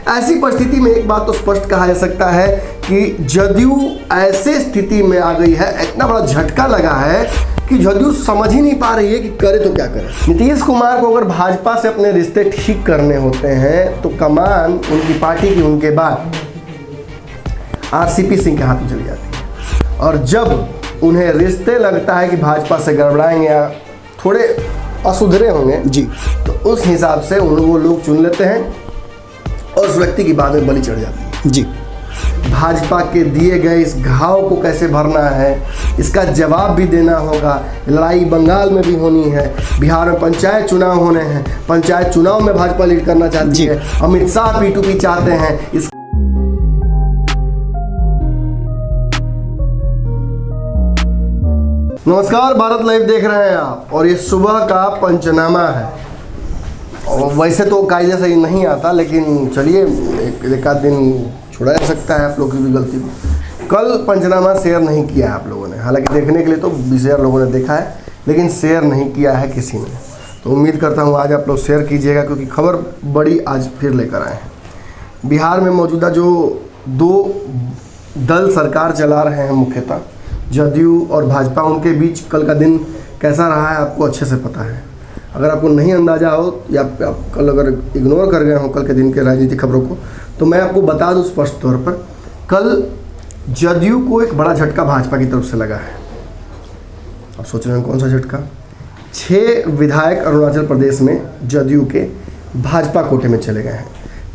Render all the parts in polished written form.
ऐसी परिस्थिति में एक बात तो स्पष्ट कहा जा सकता है कि जदयू ऐसे स्थिति में आ गई है, इतना बड़ा झटका लगा है कि जदयू समझ ही नहीं पा रही है कि करे तो क्या करे। नीतीश कुमार को अगर भाजपा से अपने रिश्ते ठीक करने होते हैं तो कमान उनकी पार्टी की उनके बाद आरसीपी सिंह के हाथ में चली जाती है, और जब उन्हें रिश्ते लगता है कि भाजपा से गड़बड़ाएंगे या थोड़े असुधरे होंगे जी, तो उस हिसाब से वो लोग चुन लेते हैं और उस व्यक्ति की बाद में बलि चढ़ जाती है जी। भाजपा के दिए गए इस घाव को कैसे भरना है, इसका जवाब भी देना होगा। लड़ाई बंगाल में भी होनी है, बिहार में पंचायत चुनाव होने हैं, पंचायत चुनाव में भाजपा लीड करना चाहती है, अमित शाह P2P चाहते हैं। इस नमस्कार, भारत लाइव देख रहे हैं आप, और ये सुबह का पंचनामा है। और वैसे तो कायदे से ही नहीं आता, लेकिन चलिए एक आध दिन छोड़ा जा सकता है आप लोग की भी गलती को। कल पंचनामा शेयर नहीं किया है आप लोगों ने, हालांकि देखने के लिए तो 20,000 लोगों ने देखा है, लेकिन शेयर नहीं किया है किसी ने। तो उम्मीद करता हूँ आज आप लोग शेयर कीजिएगा, क्योंकि खबर बड़ी आज फिर लेकर आए हैं। बिहार में मौजूदा जो दो दल सरकार चला रहे हैं, मुख्यतः जदयू और भाजपा, उनके बीच कल का दिन कैसा रहा है आपको अच्छे से पता है। अगर आपको नहीं अंदाज़ा हो या आप कल अगर इग्नोर कर गए हो कल के दिन के राजनीतिक खबरों को, तो मैं आपको बता दूं स्पष्ट तौर पर, कल जदयू को एक बड़ा झटका भाजपा की तरफ से लगा है। आप सोच रहे हैं कौन सा झटका? 6 विधायक अरुणाचल प्रदेश में जदयू के भाजपा कोटे में चले गए हैं।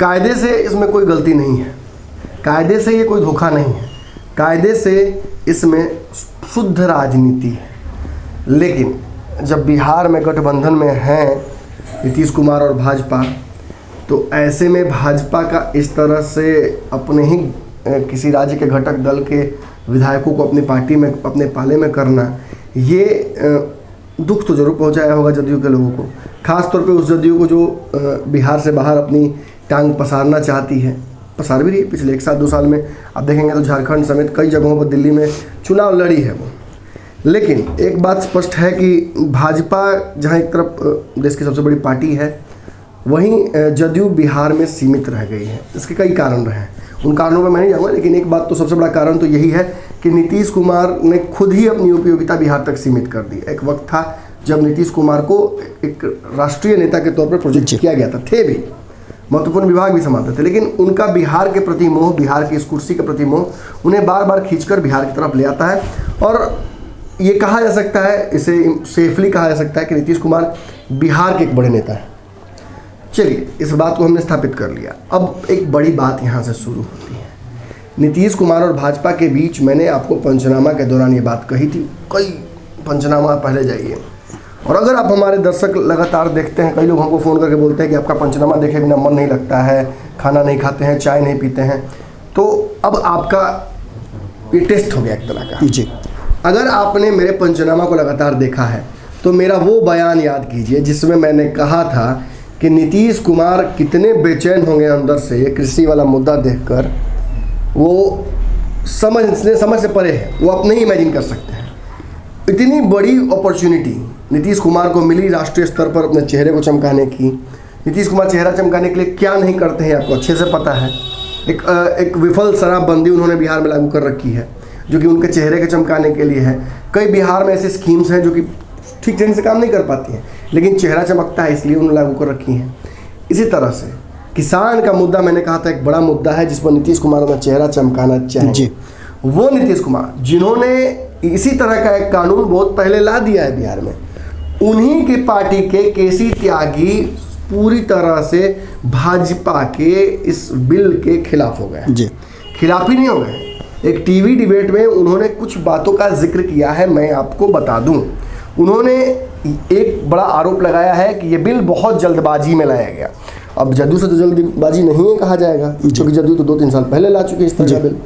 कायदे से इसमें कोई गलती नहीं है, कायदे से ये कोई धोखा नहीं है, कायदे से इसमें शुद्ध राजनीति है। लेकिन जब बिहार में गठबंधन में हैं नीतीश कुमार और भाजपा, तो ऐसे में भाजपा का इस तरह से अपने ही किसी राज्य के घटक दल के विधायकों को अपनी पार्टी में, अपने पाले में करना, ये दुख तो जरूर पहुंचाया होगा जदयू के लोगों को। खास तौर पे उस जदयू को जो बिहार से बाहर अपनी टांग पसारना चाहती है, पसार भी रही है। पिछले 1-2 साल में आप देखेंगे तो झारखंड समेत कई जगहों पर दिल्ली में चुनाव लड़ी है वो। लेकिन एक बात स्पष्ट है कि भाजपा जहां एक तरफ देश की सबसे बड़ी पार्टी है, वहीं जदयू बिहार में सीमित रह गई है। इसके कई कारण रहे हैं, उन कारणों पर मैं नहीं जाऊँगा, लेकिन एक बात तो सबसे बड़ा कारण तो यही है कि नीतीश कुमार ने खुद ही अपनी उपयोगिता बिहार तक सीमित कर दी। एक वक्त था जब नीतीश कुमार को एक राष्ट्रीय नेता के तौर पर प्रोजेक्ट किया गया था, थे भी महत्वपूर्ण विभाग भी संभालते थे, लेकिन उनका बिहार के प्रति मोह, बिहार की इस कुर्सी के प्रति मोह उन्हें बार बार खींचकर बिहार की तरफ ले आता है। और ये कहा जा सकता है, इसे सेफली कहा जा सकता है कि नीतीश कुमार बिहार के एक बड़े नेता हैं। चलिए, इस बात को हमने स्थापित कर लिया। अब एक बड़ी बात यहाँ से शुरू होती है। नीतीश कुमार और भाजपा के बीच मैंने आपको पंचनामा के दौरान ये बात कही थी, कई पंचनामा पहले जाइए। और अगर आप हमारे दर्शक लगातार देखते हैं, कई लोग हमको फ़ोन करके बोलते हैं कि आपका पंचनामा देखे बिना मन नहीं लगता है, खाना नहीं खाते हैं, चाय नहीं पीते हैं। तो अब आपका ये टेस्ट हो गया एक तरह का जी। अगर आपने मेरे पंचनामा को लगातार देखा है तो मेरा वो बयान याद कीजिए जिसमें मैंने कहा था कि नीतीश कुमार कितने बेचैन होंगे अंदर से ये कृषि वाला मुद्दा देखकर। वो समझ से परे है, वो आप नहीं इमेजिन कर सकते हैं। इतनी बड़ी अपॉर्चुनिटी नीतीश कुमार को मिली राष्ट्रीय स्तर पर अपने चेहरे को चमकाने की। नीतीश कुमार चेहरा चमकाने के लिए क्या नहीं करते हैं आपको अच्छे से पता है। एक विफल शराबबंदी उन्होंने बिहार में लागू कर रखी है, जो कि उनके चेहरे के चमकाने के लिए है। कई बिहार में ऐसी स्कीम्स हैं जो कि ठीक ढंग से काम नहीं कर पाती हैं, लेकिन चेहरा चमकता है इसलिए उन्होंने लागू कर रखी हैं। इसी तरह से किसान का मुद्दा मैंने कहा था एक बड़ा मुद्दा है जिस पर नीतीश कुमार अपना चेहरा चमकाना चाहिए। वो नीतीश कुमार जिन्होंने इसी तरह का एक कानून बहुत पहले ला दिया है बिहार में, उन्हीं की पार्टी के केसी त्यागी पूरी तरह से भाजपा के इस बिल के खिलाफ हो गए जी। खिलाफ ही नहीं हो गए, एक टीवी डिबेट में उन्होंने कुछ बातों का जिक्र किया है, मैं आपको बता दूं। उन्होंने एक बड़ा आरोप लगाया है कि ये बिल बहुत जल्दबाजी में लाया गया। अब जदयू से तो जल्दबाजी नहीं है कहा जाएगा, क्योंकि जदयू तो 2-3 साल पहले ला चुकी है इस तरह का बिल।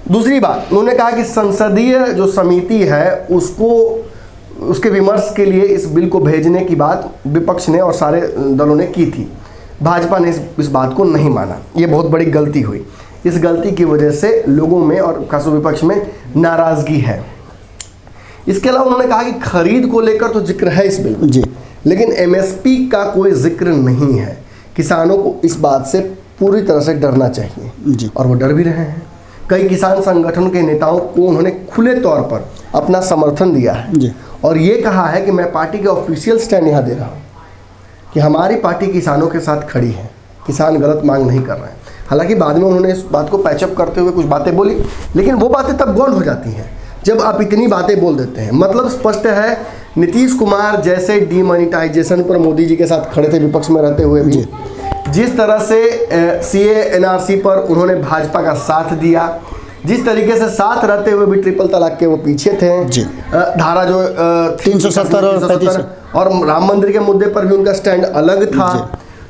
दूसरी बात, उन्होंने कहा कि संसदीय जो समिति है उसके विमर्श के लिए इस बिल को भेजने की बात विपक्ष ने और सारे दलों ने की थी। भाजपा ने इस बात को नहीं माना। ये बहुत बड़ी गलती हुई। इस गलती की वजह से लोगों में और खासकर विपक्ष में नाराजगी है। इसके अलावा उन्होंने कहा कि खरीद को लेकर तो जिक्र है इस बिल में जी, लेकिन एमएसपी का कोई जिक्र नहीं है। किसानों को इस बात से पूरी तरह से डरना चाहिए जी। और वो डर भी रहे हैं। कई किसान संगठन के नेताओं को उन्होंने खुले तौर पर अपना समर्थन दिया है जी। और ये कहा है कि मैं पार्टी के ऑफिशियल स्टैंड यहाँ दे रहा हूँ कि हमारी पार्टी किसानों के साथ खड़ी है, किसान गलत मांग नहीं कर रहे हैं। हालांकि बाद में उन्होंने इस बात को पैचअप करते हुए कुछ बातें बोली, लेकिन वो बातें तब गौण हो जाती हैं जब आप इतनी बातें बोल देते हैं। मतलब स्पष्ट है, नीतीश कुमार जैसे डीमोनेटाइजेशन पर मोदी जी के साथ खड़े थे विपक्ष में रहते हुए भी, जिस तरह से CA NRC पर उन्होंने भाजपा का साथ दिया, जिस तरीके से साथ रहते हुए भी ट्रिपल तलाक के वो पीछे थे, धारा जो 370 और 35 और राम मंदिर के मुद्दे पर भी उनका स्टैंड अलग था।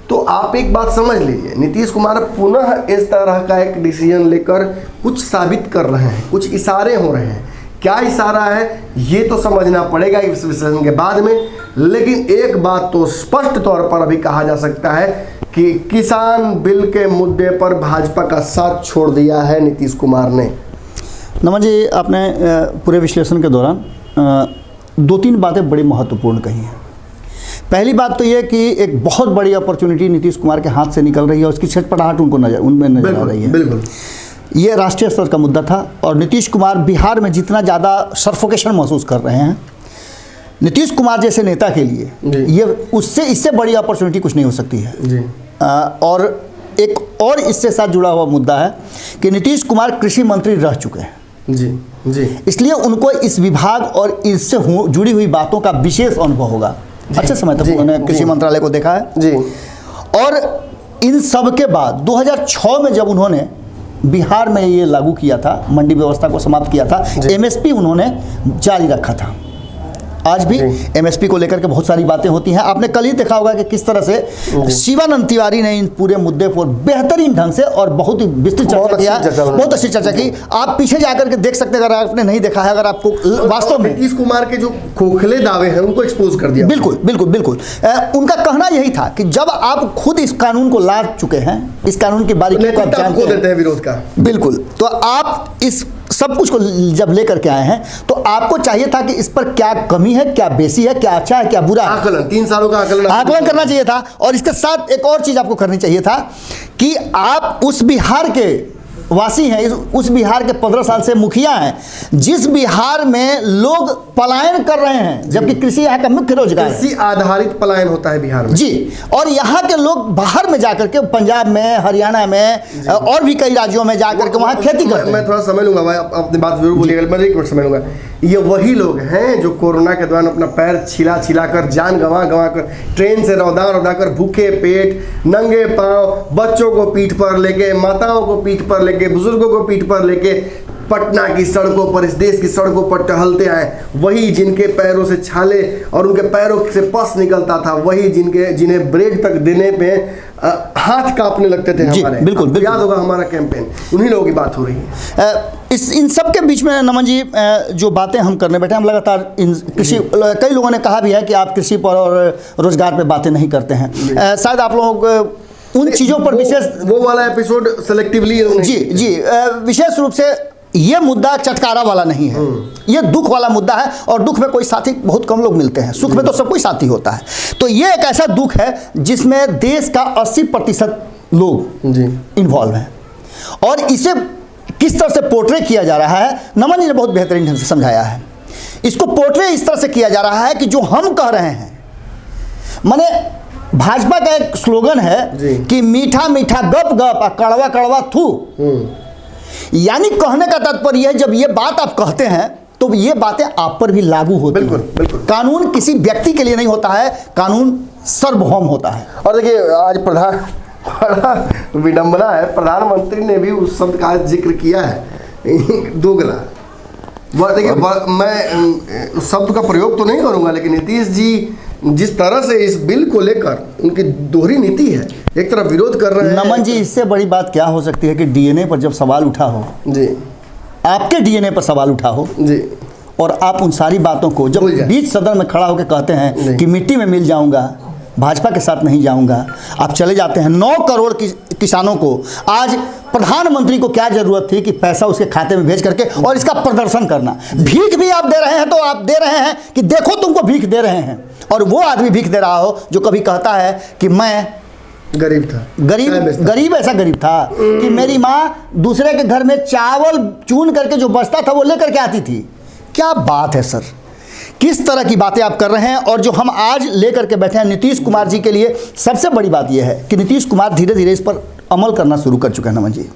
तो आप एक बात समझ लीजिए, नीतीश कुमार पुनः इस तरह का एक डिसीजन लेकर कुछ साबित कर रहे हैं, कुछ इशारे हो रहे हैं। क्या इशारा है ये तो समझना पड़ेगा इस विश्लेषण के बाद में, लेकिन एक बात तो स्पष्ट तौर पर अभी कहा जा सकता है कि किसान बिल के मुद्दे पर भाजपा का साथ छोड़ दिया है नीतीश कुमार ने। नमन जी, आपने पूरे विश्लेषण के दौरान 2-3 बातें बड़ी महत्वपूर्ण कही हैं। पहली बात तो ये कि एक बहुत बड़ी अपॉर्चुनिटी नीतीश कुमार के हाथ से निकल रही है, उसकी छटपटाहट उनमें नजर आ रही है। बिल्कुल, ये राष्ट्रीय स्तर का मुद्दा था और नीतीश कुमार बिहार में जितना ज़्यादा सफोकेशन महसूस कर रहे हैं, नीतीश कुमार जैसे नेता के लिए ये इससे बड़ी अपॉर्चुनिटी कुछ नहीं हो सकती है जी। और एक और इससे साथ जुड़ा हुआ मुद्दा है कि नीतीश कुमार कृषि मंत्री रह चुके हैं जी जी, इसलिए उनको इस विभाग और इससे जुड़ी हुई बातों का विशेष अनुभव होगा। अच्छे समय तक उन्होंने कृषि मंत्रालय को देखा है जी। और इन सब के बाद 2006 में जब उन्होंने बिहार में ये लागू किया था, मंडी व्यवस्था को समाप्त किया था, MSP उन्होंने जारी रखा था। आज भी MSP को लेकर के बहुत सारी बातें होती हैं। आपने कल ही देखा होगा कि किस तरह से शिवानंद तिवारी ने इन पूरे मुद्दे पर बेहतरीन ढंग से और बहुत ही विस्तृत चर्चा किया, बहुत अच्छी चर्चा की। आप पीछे जाकर के देख सकते हैं अगर आपने नहीं देखा है, अगर आपको वास्तव में नीतीश कुमार के जो खोखले दावे हैं उनको एक्सपोज कर दिया। बिल्कुल बिल्कुल बिल्कुल। उनका कहना यही था कि जब आप खुद इस कानून को ला चुके हैं, इस कानून की बारीकियों को आप जानते हैं विरोध का, बिल्कुल, तो आप इस सब कुछ को जब लेकर के आए हैं तो आपको चाहिए था कि इस पर क्या कमी है, क्या बेसी है, क्या अच्छा है, क्या बुरा है, आकलन, 3 सालों का आकलन करना चाहिए था। और इसके साथ एक और चीज आपको करनी चाहिए था कि आप उस बिहार के वासी हैं, उस बिहार के 15 साल से मुखिया हैं, जिस बिहार में लोग पलायन कर रहे हैं, जबकि कृषि यहाँ का मुख्य रोजगार है, कृषि आधारित पलायन होता है बिहार में जी। और यहाँ के लोग बाहर में जाकर के, पंजाब में, हरियाणा में और भी कई राज्यों में जाकर के वहाँ खेती करते हैं। मैं थोड़ा समझ लूंगा भाई, अपनी बात जरूर बोलिएगा, मैं एक मिनट समझ लूंगा। ये वही लोग हैं जो कोरोना के दौरान अपना पैर छिला कर, जान गंवा कर, ट्रेन से रौदा कर, भूखे पेट, नंगे पांव, बच्चों को पीठ पर लेके, माताओं को पीठ पर लेके, बुजुर्गों को पीठ पर लेके पटना की सड़कों पर, इस देश की सड़कों पर टहलते आए, वही जिनके पैरों से छाले और उनके पैरों से पस निकलता था, वही जिन्हें ब्रेड तक देने पे हाथ कांपने लगते थे हमारे। बिल्कुल, बिल्कुल याद होगा हमारा कैंपेन, उन्हीं लोगों की बात हो रही है। इन सब के बीच में नमन जी जो बातें हम करने बैठे, हम लगातार कृषि, कई लोगों ने कहा भी है कि आप कृषि पर और रोजगार पे बातें नहीं करते हैं। शायद आप लोग उन चीज़ों पर विशेष वो वाला एपिसोड सेलेक्टिवली जी विशेष रूप से ये मुद्दा चटकारा वाला नहीं है, ये दुख वाला मुद्दा है और दुख में कोई साथी बहुत कम लोग मिलते हैं, सुख में तो सब कोई साथी होता है। तो ये एक ऐसा दुख है जिसमें देश का 80% लोग इन्वॉल्व हैं और इसे किस तरह से पोर्ट्रे किया जा रहा है, नमन जी ने बहुत बेहतरीन ढंग से समझाया है। इसको पोर्ट्रे इस तरह से किया जा रहा है कि जो हम कह रहे हैं, माने भाजपा का एक स्लोगन है कि मीठा मीठा गप गप और कड़वा कड़वा थू, यानी कहने का तात्पर्य है जब ये बात आप कहते हैं तो ये बातें आप पर भी लागू होती हैं। बिल्कुल। कानून किसी व्यक्ति के लिए नहीं होता है, कानून सार्वभौम होता है। और देखिए आज बड़ा विडंबना है, प्रधानमंत्री ने भी उस शब्द का जिक्र किया है, दोगला। देखिए मैं उस शब्द का प्रयोग तो नहीं करूंगा, लेकिन नीतीश जी जिस तरह से इस बिल को लेकर उनकी दोहरी नीति है, एक तरफ विरोध कर रहे हैं। नमन जी, इससे बड़ी बात क्या हो सकती है कि DNA पर जब सवाल उठा हो जी, आपके DNA पर सवाल उठा हो जी, और आप उन सारी बातों को जब बीच सदन में खड़ा होकर कहते हैं कि मिट्टी में मिल जाऊंगा, भाजपा के साथ नहीं जाऊंगा, आप चले जाते हैं। 9 करोड़ किसानों को आज प्रधानमंत्री को क्या जरूरत थी कि पैसा उसके खाते में भेज करके और इसका प्रदर्शन करना। भीख भी आप दे रहे हैं तो आप दे रहे हैं कि देखो तुमको भीख दे रहे हैं, और वो आदमी भीख दे रहा हो जो कभी कहता है कि मैं गरीब था, गरीब ऐसा गरीब था कि मेरी माँ दूसरे के घर में चावल चून करके जो बचता था वो लेकर के आती थी। क्या बात है सर, किस तरह की बातें आप कर रहे हैं। और जो हम आज लेकर के बैठे हैं नीतीश कुमार जी के लिए, सबसे बड़ी बात यह है कि नीतीश कुमार धीरे धीरे इस पर अमल करना शुरू कर चुके हैं। नमन जी,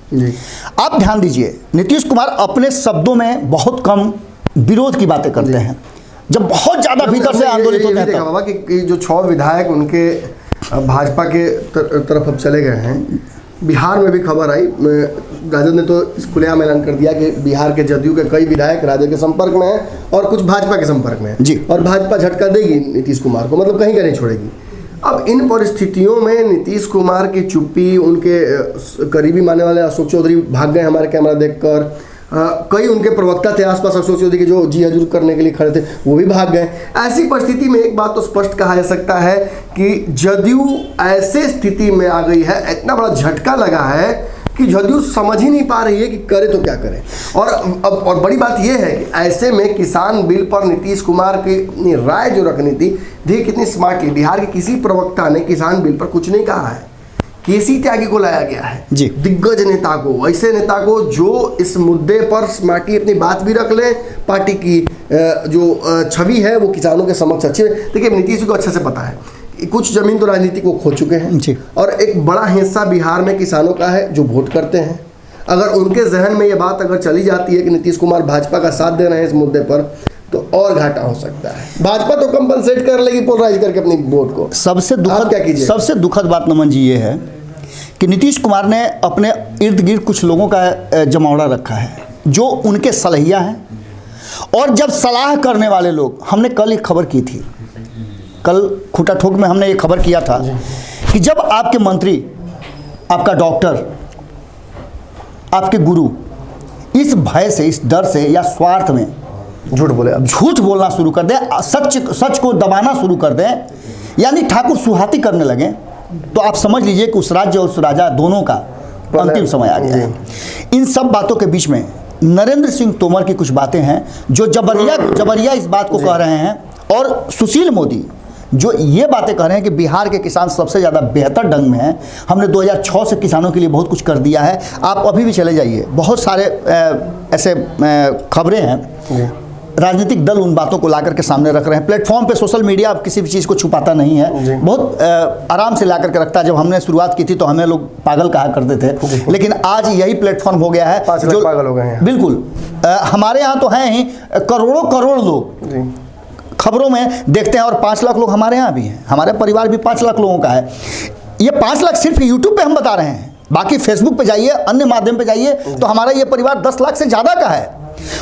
आप ध्यान दीजिए, नीतीश कुमार अपने शब्दों में बहुत कम विरोध की बातें करते हैं, जब बहुत ज़्यादा भीतर से आंदोलित होते हैं। बाबा कि जो 6 विधायक उनके भाजपा के तरफ अब चले गए हैं, बिहार में भी खबर आई, राजद ने तो खुलेआम ऐलान कर दिया कि बिहार के जदयू के कई विधायक राजद के संपर्क में हैं और कुछ भाजपा के संपर्क में हैं जी, और भाजपा झटका देगी नीतीश कुमार को, मतलब कहीं का नहीं छोड़ेगी। अब इन परिस्थितियों में नीतीश कुमार की चुप्पी, उनके करीबी मानने वाले अशोक चौधरी भाग गए हमारे कैमरा देखकर, कई उनके प्रवक्ता थे आसपास अशोक चौधरी के जो जी हजूर करने के लिए खड़े थे, वो भी भाग गए। ऐसी परिस्थिति में एक बात तो स्पष्ट कहा जा सकता है कि जदयू ऐसे स्थिति में आ गई है, इतना बड़ा झटका लगा है कि जदयू समझ ही नहीं पा रही है कि करे तो क्या करे। और बड़ी बात यह है कि ऐसे में किसान बिल पर नीतीश कुमार की राय जो रखनी थी, देखिए कितनी स्मार्टली बिहार के किसी प्रवक्ता ने किसान बिल पर कुछ नहीं कहा है। केसी त्यागी को लाया गया है जी, दिग्गज नेता को, ऐसे नेता को जो इस मुद्दे पर स्मार्टली अपनी बात भी रख ले, पार्टी की जो छवि है वो किसानों के समक्ष अच्छी है। देखिए नीतीश को अच्छे से पता है कि कुछ जमीन तो राजनीति को खो चुके हैं जी, और एक बड़ा हिस्सा बिहार में किसानों का है जो वोट करते हैं। अगर उनके जहन में ये बात अगर चली जाती है कि नीतीश कुमार भाजपा का साथ दे रहे हैं इस मुद्दे पर, तो और घाटा हो सकता है। भाजपा तो कंपनसेट कर लेगी पोलराइज करके अपनी वोट को। सबसे दुखद बात नमन जी ये है कि नीतीश कुमार ने अपने इर्द गिर्द कुछ लोगों का जमावड़ा रखा है जो उनके सलहिया हैं, और जब सलाह करने वाले लोग, हमने कल एक खबर की थी, कल खूटा ठोक में हमने ये खबर किया था कि जब आपके मंत्री, आपका डॉक्टर, आपके गुरु इस भय से, इस डर से या स्वार्थ में झूठ बोलना शुरू कर दें, सच को दबाना शुरू कर दें, यानी ठाकुर सुहाती करने लगे, तो आप समझ लीजिए कि उस राज्य और उस राजा दोनों का अंतिम समय आ गया है। इन सब बातों के बीच में नरेंद्र सिंह तोमर की कुछ बातें हैं जो जबरिया इस बात को कह रहे हैं, और सुशील मोदी जो ये बातें कह रहे हैं कि बिहार के किसान सबसे ज़्यादा बेहतर ढंग में हैं, हमने 2006 से किसानों के लिए बहुत कुछ कर दिया है। आप अभी भी चले जाइए, बहुत सारे ऐसे खबरें हैं, राजनीतिक दल उन बातों को ला करके सामने रख रहे हैं। प्लेटफॉर्म पे सोशल मीडिया अब किसी भी चीज़ को छुपाता नहीं है, बहुत आराम से ला करके रखता है। जब हमने शुरुआत की थी तो हमें लोग पागल कहा करते थे, लेकिन आज यही प्लेटफॉर्म हो गया है, 5 लाख पागल हो गए हैं। बिल्कुल, हमारे यहाँ तो हैं ही करोड़ों लोग खबरों में देखते हैं, और 5 लाख लोग हमारे यहाँ भी हैं, हमारे परिवार भी 5 लाख लोगों का है। ये 5 लाख सिर्फ यूट्यूब पे हम बता रहे हैं, बाकी फेसबुक पे जाइए, अन्य माध्यम पे जाइए तो हमारा ये परिवार 10 लाख से ज़्यादा का है,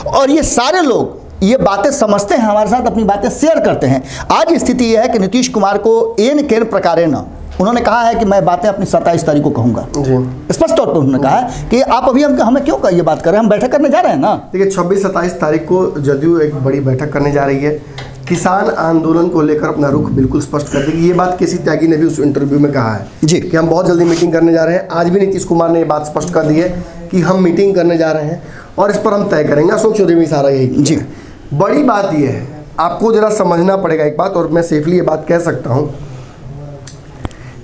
और ये सारे लोग ये बातें समझते हैं, हमारे साथ अपनी बातें शेयर करते हैं। आज स्थिति यह है कि नीतीश कुमार को एन केन प्रकारेण उन्होंने कहा है कि मैं बातें अपनी 27 तारीख को कहूँगा, स्पष्ट तौर पर उन्होंने कहा है कि आप अभी हमें क्यों ये बात कर रहे हैं, हम बैठक करने जा रहे हैं ना। देखिए 26-27 तारीख को जदयू एक बड़ी बैठक करने जा रही है, किसान आंदोलन को लेकर अपना रुख बिल्कुल स्पष्ट कर देगी। ये बात केसी त्यागी ने भी उस इंटरव्यू में कहा है जी कि हम बहुत जल्दी मीटिंग करने जा रहे हैं। आज भी नीतीश कुमार ने ये बात स्पष्ट कर दी है कि हम मीटिंग करने जा रहे हैं और इस पर हम तय करेंगे। अशोक चौधरी भी सारा यही जी। बड़ी बात यह है, आपको जरा समझना पड़ेगा एक बात, और मैं सेफली ये बात कह सकता हूँ,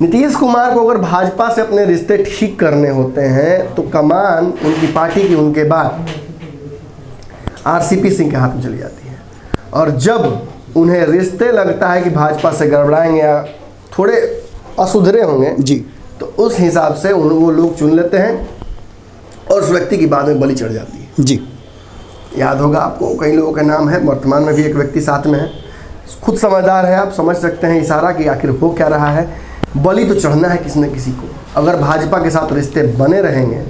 नीतीश कुमार को अगर भाजपा से अपने रिश्ते ठीक करने होते हैं तो कमान उनकी पार्टी की उनके बाद आरसीपी सिंह के हाथ में चली जाती है, और जब उन्हें रिश्ते लगता है कि भाजपा से गड़बड़ाएंगे या थोड़े असुधरे होंगे जी, तो उस हिसाब से वो लोग चुन लेते हैं और उस व्यक्ति की बाद में बलि चढ़ जाती है जी। याद होगा आपको, कई लोगों के नाम है, वर्तमान में भी एक व्यक्ति साथ में है, खुद समझदार है, आप समझ सकते हैं इशारा कि आखिर हो क्या रहा है। बलि तो चढ़ना है किसी न किसी को, अगर भाजपा के साथ रिश्ते बने रहेंगे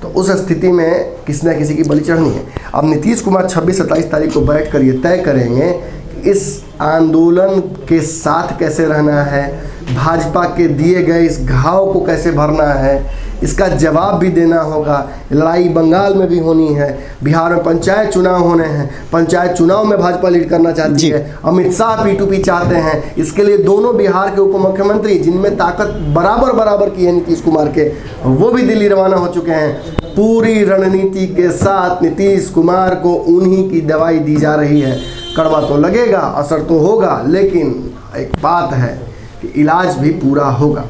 तो उस स्थिति में किसी न किसी की बलि चढ़नी है। अब नीतीश कुमार 26-27 तारीख को बैठ कर ये तय करेंगे कि इस आंदोलन के साथ कैसे रहना है, भाजपा के दिए गए इस घाव को कैसे भरना है, इसका जवाब भी देना होगा। लड़ाई बंगाल में भी होनी है, बिहार में पंचायत चुनाव होने हैं, पंचायत चुनाव में भाजपा लीड करना चाहती है, अमित शाह P2P चाहते हैं, इसके लिए दोनों बिहार के उप मुख्यमंत्री जिनमें ताकत बराबर की है नीतीश कुमार के, वो भी दिल्ली रवाना हो चुके हैं। पूरी रणनीति के साथ नीतीश कुमार को उन्हीं की दवाई दी जा रही है। कड़वा तो लगेगा, असर तो होगा, लेकिन एक बात है कि इलाज भी पूरा होगा।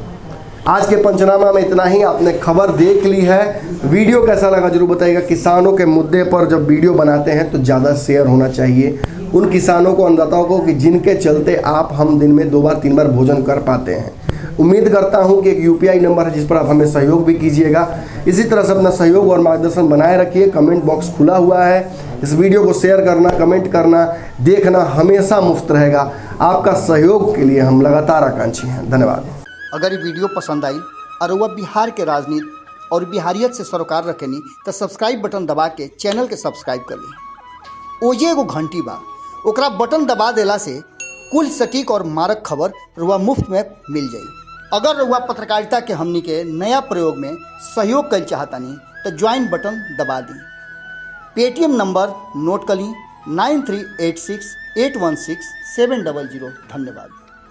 आज के पंचनामा में इतना ही। आपने खबर देख ली है, वीडियो कैसा लगा जरूर बताइएगा। किसानों के मुद्दे पर जब वीडियो बनाते हैं तो ज़्यादा शेयर होना चाहिए उन किसानों को, अन्नदाताओं को, कि जिनके चलते हम दिन में 2 बार 3 बार भोजन कर पाते हैं। उम्मीद करता हूं कि एक UPI नंबर है जिस पर आप हमें सहयोग भी कीजिएगा। इसी तरह से अपना सहयोग और मार्गदर्शन बनाए रखिए। कमेंट बॉक्स खुला हुआ है, इस वीडियो को शेयर करना, कमेंट करना, देखना हमेशा मुफ्त रहेगा। आपका सहयोग के लिए हम लगातार आकांक्षी हैं। धन्यवाद। अगर ये वीडियो पसंद आई और वह बिहार के राजनीति और बिहारियत से सरोकार रखेनी तो सब्सक्राइब बटन दबा के चैनल के सब्सक्राइब कर ली। ओजे एगो घंटी बा, ओकरा बटन दबा देला से कुल सटीक और मारक खबर रुआ मुफ्त में मिल जाई। अगर रुआ पत्रकारिता के हमनी के नया प्रयोग में सहयोग कर चाहतानी तो ज्वाइन बटन दबा दी। पेटीएम नंबर नोट कर ली 9386816700। धन्यवाद।